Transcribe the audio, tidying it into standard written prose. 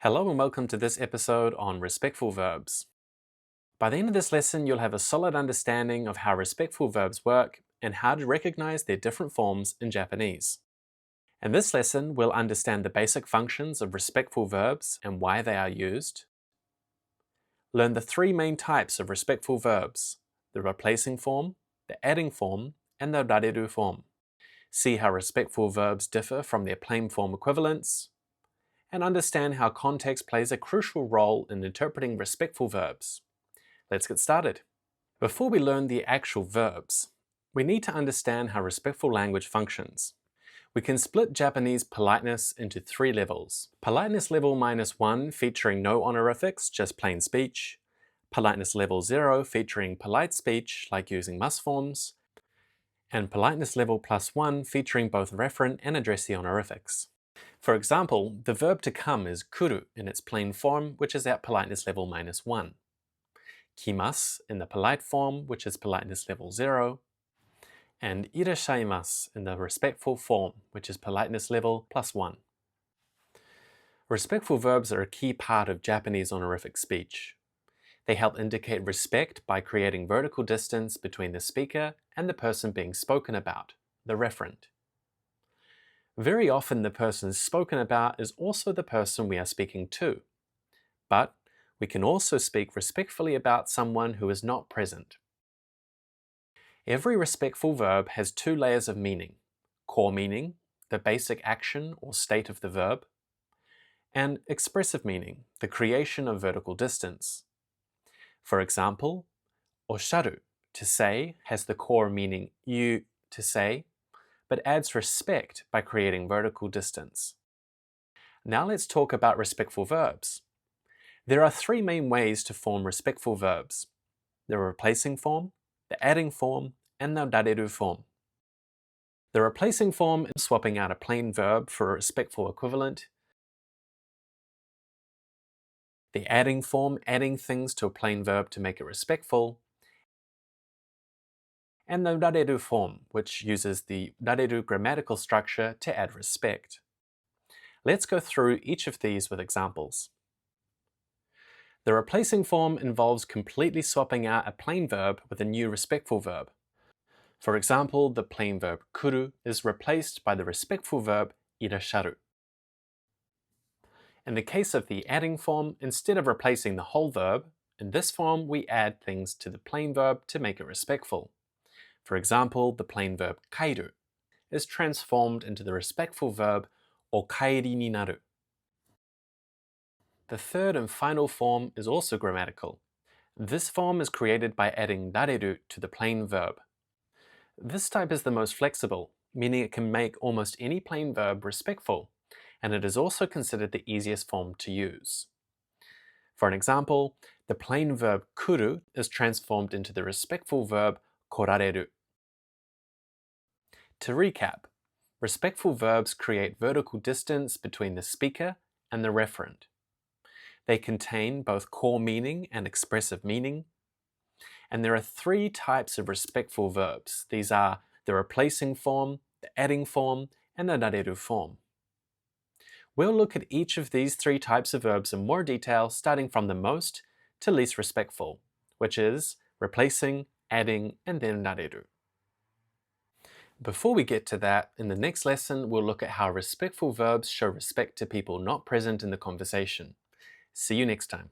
Hello and welcome to this episode on respectful verbs. By the end of this lesson, you'll have a solid understanding of how respectful verbs work and how to recognize their different forms in Japanese. In this lesson, we'll understand the basic functions of respectful verbs and why they are used. Learn the three main types of respectful verbs: the replacing form, the adding form, and the reru form. See how respectful verbs differ from their plain form equivalents, and understand how context plays a crucial role in interpreting respectful verbs. Let's get started. Before we learn the actual verbs, we need to understand how respectful language functions. We can split Japanese politeness into three levels. Politeness level -1 featuring no honorifics, just plain speech. Politeness level 0 featuring polite speech, like using must forms. And politeness level +1 featuring both referent and addressee honorifics. For example, the verb to come is kuru in its plain form, which is at politeness level -1. Kimasu in the polite form, which is politeness level 0. And irashaimasu in the respectful form, which is politeness level +1. Respectful verbs are a key part of Japanese honorific speech. They help indicate respect by creating vertical distance between the speaker and the person being spoken about, the referent. Very often the person spoken about is also the person we are speaking to, but we can also speak respectfully about someone who is not present. Every respectful verb has two layers of meaning: core meaning, the basic action or state of the verb, and expressive meaning, the creation of vertical distance. For example, osharu, to say, has the core meaning you, to say, but adds respect by creating vertical distance. Now let's talk about respectful verbs. There are three main ways to form respectful verbs: the replacing form, the adding form, and the reru form. The replacing form is swapping out a plain verb for a respectful equivalent. The adding form, adding things to a plain verb to make it respectful. And the reru form, which uses the reru grammatical structure to add respect. Let's go through each of these with examples. The replacing form involves completely swapping out a plain verb with a new respectful verb. For example, the plain verb kuru is replaced by the respectful verb irasharu. In the case of the adding form, instead of replacing the whole verb, in this form we add things to the plain verb to make it respectful. For example, the plain verb kairu is transformed into the respectful verb okaeri ni naru. The third and final form is also grammatical. This form is created by adding rareru to the plain verb. This type is the most flexible, meaning it can make almost any plain verb respectful, and it is also considered the easiest form to use. For an example, the plain verb kuru is transformed into the respectful verb korareru. To recap, respectful verbs create vertical distance between the speaker and the referent. They contain both core meaning and expressive meaning. And there are three types of respectful verbs. These are the replacing form, the adding form, and the reru form. We'll look at each of these three types of verbs in more detail, starting from the most to least respectful, which is replacing, adding, and then reru. Before we get to that, in the next lesson, we'll look at how respectful verbs show respect to people not present in the conversation. See you next time.